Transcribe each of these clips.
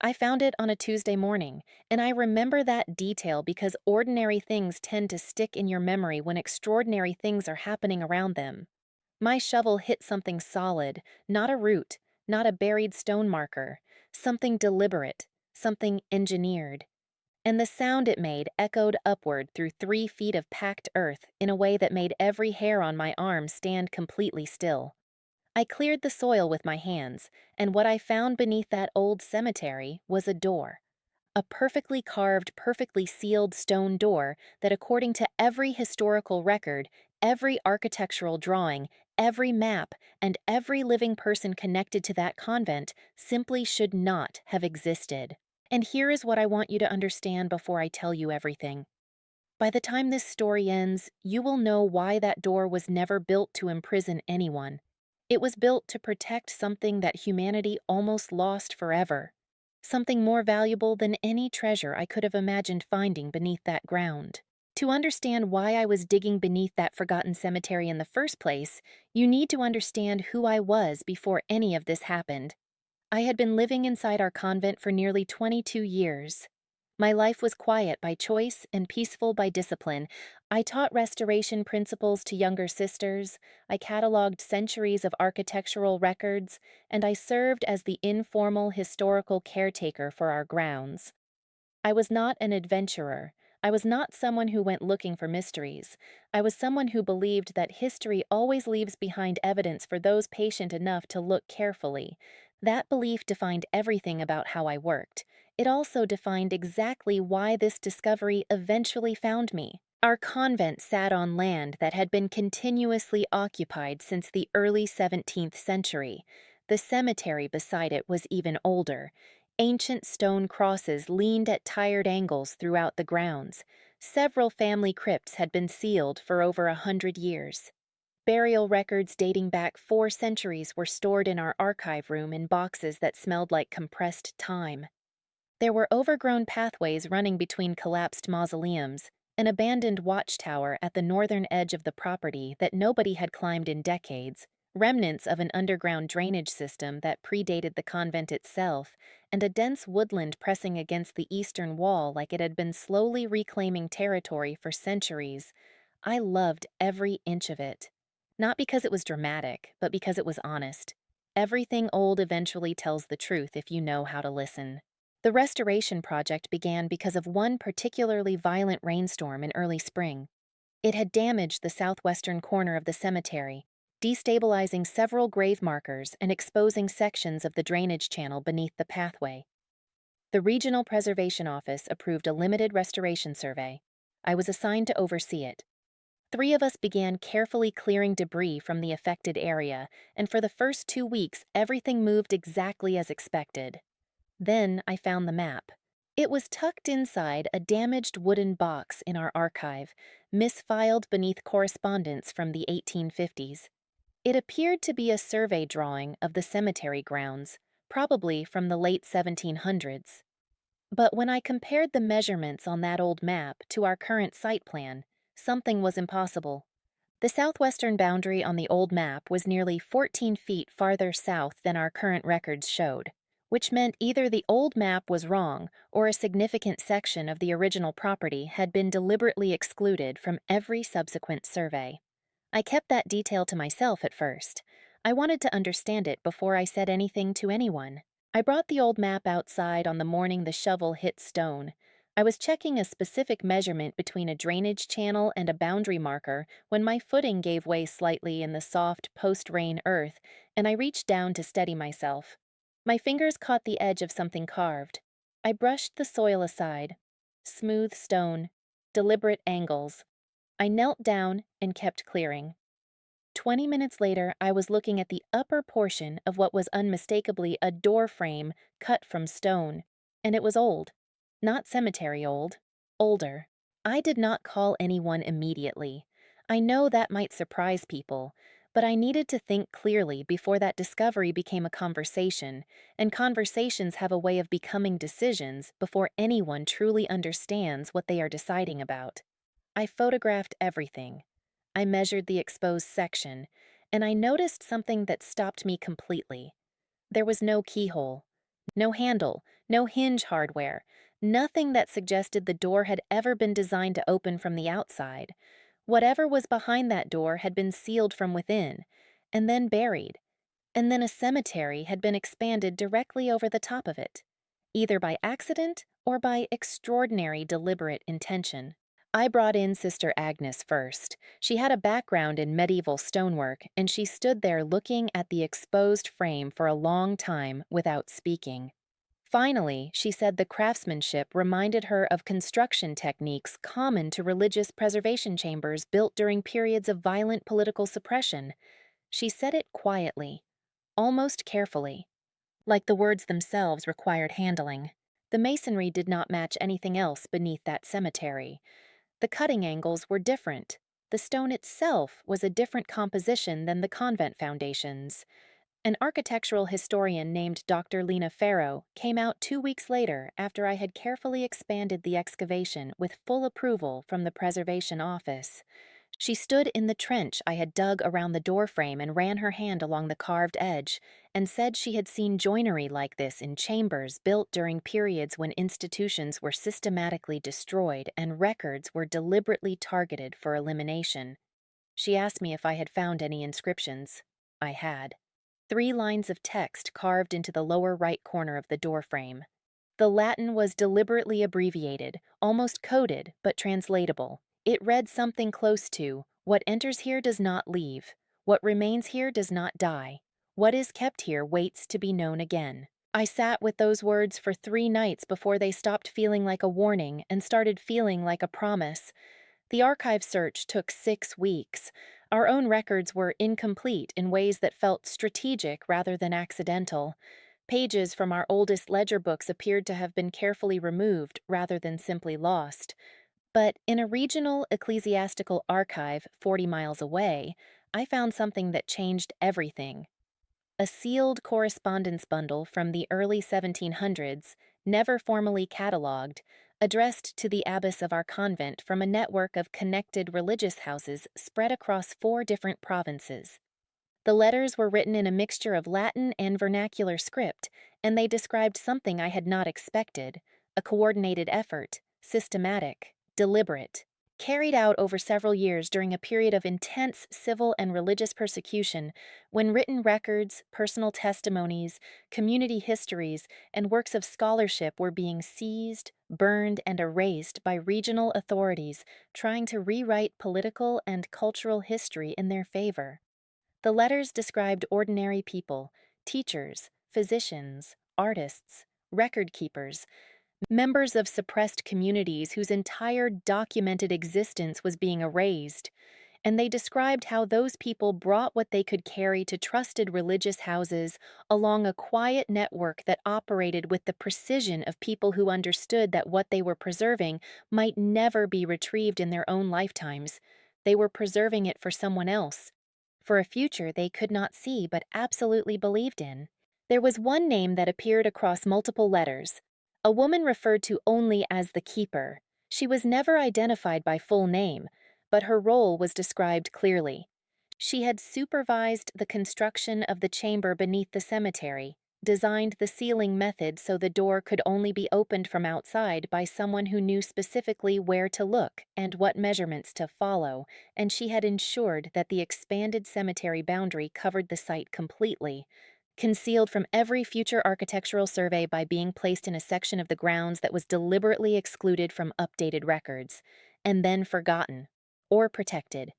I found it on a Tuesday morning, and I remember that detail because ordinary things tend to stick in your memory when extraordinary things are happening around them. My shovel hit something solid, not a root, not a buried stone marker, something deliberate, something engineered. And the sound it made echoed upward through 3 feet of packed earth in a way that made every hair on my arm stand completely still. I cleared the soil with my hands, and what I found beneath that old cemetery was a door. A perfectly carved, perfectly sealed stone door that, according to every historical record, every architectural drawing, every map, and every living person connected to that convent, simply should not have existed. And here is what I want you to understand before I tell you everything. By the time this story ends, you will know why that door was never built to imprison anyone. It was built to protect something that humanity almost lost forever. Something more valuable than any treasure I could have imagined finding beneath that ground. To understand why I was digging beneath that forgotten cemetery in the first place, you need to understand who I was before any of this happened. I had been living inside our convent for nearly 22 years. My life was quiet by choice and peaceful by discipline. I taught restoration principles to younger sisters, I cataloged centuries of architectural records, and I served as the informal historical caretaker for our grounds. I was not an adventurer. I was not someone who went looking for mysteries. I was someone who believed that history always leaves behind evidence for those patient enough to look carefully. That belief defined everything about how I worked. It also defined exactly why this discovery eventually found me. Our convent sat on land that had been continuously occupied since the early 17th century. The cemetery beside it was even older. Ancient stone crosses leaned at tired angles throughout the grounds. Several family crypts had been sealed for over 100 years. Burial records dating back 4 centuries were stored in our archive room in boxes that smelled like compressed time. There were overgrown pathways running between collapsed mausoleums, an abandoned watchtower at the northern edge of the property that nobody had climbed in decades, remnants of an underground drainage system that predated the convent itself, and a dense woodland pressing against the eastern wall like it had been slowly reclaiming territory for centuries. I loved every inch of it. Not because it was dramatic, but because it was honest. Everything old eventually tells the truth if you know how to listen. The restoration project began because of one particularly violent rainstorm in early spring. It had damaged the southwestern corner of the cemetery, destabilizing several grave markers and exposing sections of the drainage channel beneath the pathway. The Regional Preservation Office approved a limited restoration survey. I was assigned to oversee it. 3 of us began carefully clearing debris from the affected area, and for the first 2 weeks, everything moved exactly as expected. Then I found the map. It was tucked inside a damaged wooden box in our archive, misfiled beneath correspondence from the 1850s. It appeared to be a survey drawing of the cemetery grounds, probably from the late 1700s. But when I compared the measurements on that old map to our current site plan, something was impossible. The southwestern boundary on the old map was nearly 14 feet farther south than our current records showed, which meant either the old map was wrong or a significant section of the original property had been deliberately excluded from every subsequent survey. I kept that detail to myself at first. I wanted to understand it before I said anything to anyone. I brought the old map outside on the morning the shovel hit stone. I was checking a specific measurement between a drainage channel and a boundary marker when my footing gave way slightly in the soft, post-rain earth, and I reached down to steady myself. My fingers caught the edge of something carved. I brushed the soil aside. Smooth stone, deliberate angles. I knelt down and kept clearing. 20 minutes later, I was looking at the upper portion of what was unmistakably a door frame cut from stone, and it was old. Not cemetery old, older. I did not call anyone immediately. I know that might surprise people, but I needed to think clearly before that discovery became a conversation, and conversations have a way of becoming decisions before anyone truly understands what they are deciding about. I photographed everything. I measured the exposed section, and I noticed something that stopped me completely. There was no keyhole, no handle, No hinge hardware, nothing that suggested the door had ever been designed to open from the outside. Whatever was behind that door had been sealed from within, and then buried, and then a cemetery had been expanded directly over the top of it, either by accident or by extraordinary deliberate intention. I brought in Sister Agnes first. She had a background in medieval stonework, and she stood there looking at the exposed frame for a long time without speaking. Finally, she said the craftsmanship reminded her of construction techniques common to religious preservation chambers built during periods of violent political suppression. She said it quietly, almost carefully, like the words themselves required handling. The masonry did not match anything else beneath that cemetery. The cutting angles were different. The stone itself was a different composition than the convent foundations. An architectural historian named Dr. Lena Farrow came out 2 weeks later after I had carefully expanded the excavation with full approval from the preservation office. She stood in the trench I had dug around the doorframe and ran her hand along the carved edge, and said she had seen joinery like this in chambers built during periods when institutions were systematically destroyed and records were deliberately targeted for elimination. She asked me if I had found any inscriptions. I had. 3 lines of text carved into the lower right corner of the doorframe. The Latin was deliberately abbreviated, almost coded, but translatable. It read something close to, "What enters here does not leave. What remains here does not die. What is kept here waits to be known again." I sat with those words for 3 nights before they stopped feeling like a warning and started feeling like a promise. The archive search took 6 weeks. Our own records were incomplete in ways that felt strategic rather than accidental. Pages from our oldest ledger books appeared to have been carefully removed rather than simply lost. But in a regional ecclesiastical archive 40 miles away, I found something that changed everything. A sealed correspondence bundle from the early 1700s, never formally catalogued, addressed to the abbess of our convent from a network of connected religious houses spread across 4 different provinces. The letters were written in a mixture of Latin and vernacular script, and they described something I had not expected: a coordinated effort, systematic, deliberate, carried out over several years during a period of intense civil and religious persecution, when written records, personal testimonies, community histories, and works of scholarship were being seized, burned, and erased by regional authorities trying to rewrite political and cultural history in their favor. The letters described ordinary people: teachers, physicians, artists, record keepers, members of suppressed communities whose entire documented existence was being erased. And they described how those people brought what they could carry to trusted religious houses along a quiet network that operated with the precision of people who understood that what they were preserving might never be retrieved in their own lifetimes. They were preserving it for someone else, for a future they could not see but absolutely believed in. There was one name that appeared across multiple letters, a woman referred to only as the keeper. She was never identified by full name, but her role was described clearly. She had supervised the construction of the chamber beneath the cemetery, designed the sealing method so the door could only be opened from outside by someone who knew specifically where to look and what measurements to follow, and she had ensured that the expanded cemetery boundary covered the site completely, concealed from every future architectural survey by being placed in a section of the grounds that was deliberately excluded from updated records, and then forgotten or protected,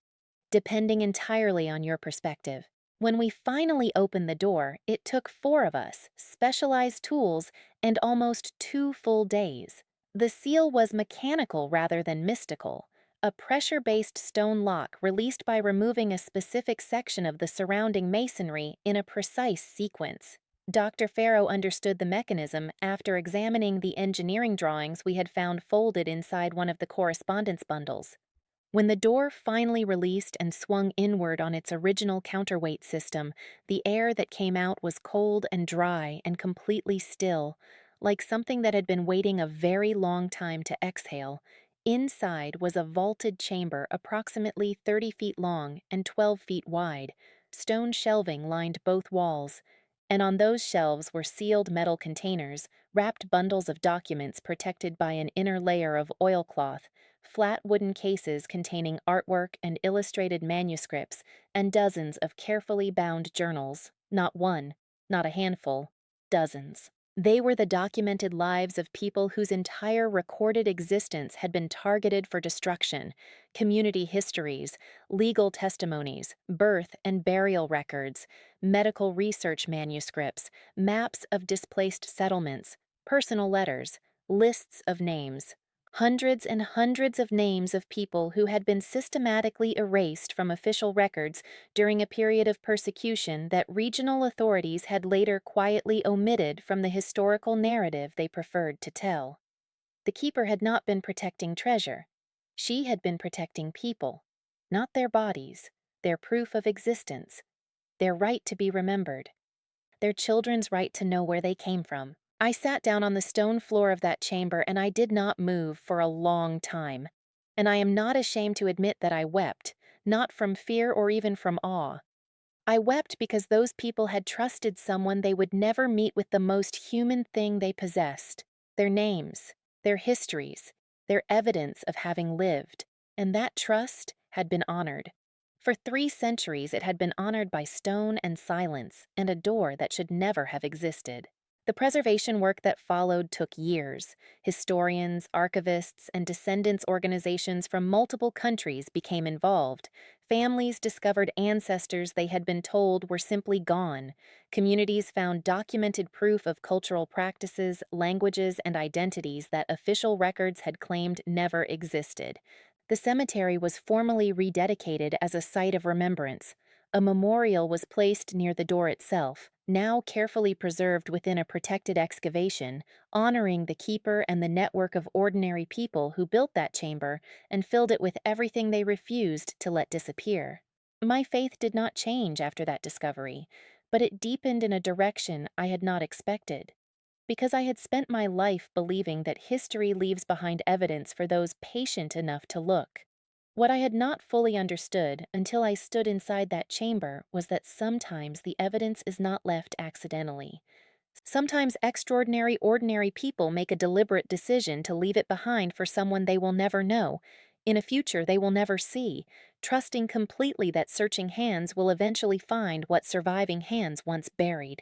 depending entirely on your perspective. When we finally opened the door, it took 4 of us, specialized tools, and almost 2 full days. The seal was mechanical rather than mystical, a pressure-based stone lock released by removing a specific section of the surrounding masonry in a precise sequence. Dr. Farrow understood the mechanism after examining the engineering drawings we had found folded inside one of the correspondence bundles. When the door finally released and swung inward on its original counterweight system, the air that came out was cold and dry and completely still, like something that had been waiting a very long time to exhale. Inside was a vaulted chamber approximately 30 feet long and 12 feet wide. Stone shelving lined both walls, and on those shelves were sealed metal containers, wrapped bundles of documents protected by an inner layer of oilcloth, flat wooden cases containing artwork and illustrated manuscripts, and dozens of carefully bound journals. Not one, not a handful, dozens. They were the documented lives of people whose entire recorded existence had been targeted for destruction, community histories, legal testimonies, birth and burial records, medical research manuscripts, maps of displaced settlements, personal letters, lists of names. Hundreds and hundreds of names of people who had been systematically erased from official records during a period of persecution that regional authorities had later quietly omitted from the historical narrative they preferred to tell. The keeper had not been protecting treasure. She had been protecting people, not their bodies, their proof of existence, their right to be remembered, their children's right to know where they came from. I sat down on the stone floor of that chamber and I did not move for a long time. And I am not ashamed to admit that I wept, not from fear or even from awe. I wept because those people had trusted someone they would never meet with the most human thing they possessed: their names, their histories, their evidence of having lived, and that trust had been honored. For 3 centuries it had been honored by stone and silence, and a door that should never have existed. The preservation work that followed took years. Historians, archivists, and descendants organizations from multiple countries became involved. Families discovered ancestors they had been told were simply gone. Communities found documented proof of cultural practices, languages, and identities that official records had claimed never existed. The cemetery was formally rededicated as a site of remembrance. A memorial was placed near the door itself, now carefully preserved within a protected excavation, honoring the keeper and the network of ordinary people who built that chamber and filled it with everything they refused to let disappear. My faith did not change after that discovery, but it deepened in a direction I had not expected. Because I had spent my life believing that history leaves behind evidence for those patient enough to look. What I had not fully understood until I stood inside that chamber was that sometimes the evidence is not left accidentally. Sometimes extraordinary, ordinary people make a deliberate decision to leave it behind for someone they will never know, in a future they will never see, trusting completely that searching hands will eventually find what surviving hands once buried.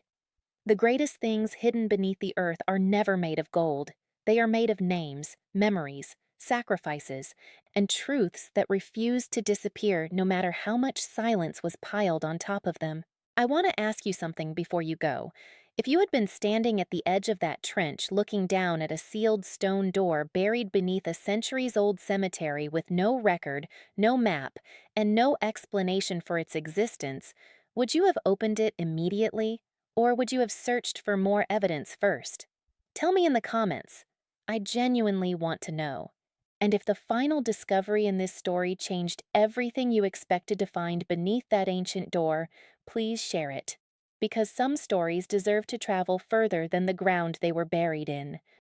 The greatest things hidden beneath the earth are never made of gold. They are made of names, memories, sacrifices, and truths that refuse to disappear no matter how much silence was piled on top of them. I want to ask you something before you go. If you had been standing at the edge of that trench looking down at a sealed stone door buried beneath a centuries-old cemetery with no record, no map, and no explanation for its existence, would you have opened it immediately? Or would you have searched for more evidence first? Tell me in the comments. I genuinely want to know. And if the final discovery in this story changed everything you expected to find beneath that ancient door, please share it. Because some stories deserve to travel further than the ground they were buried in.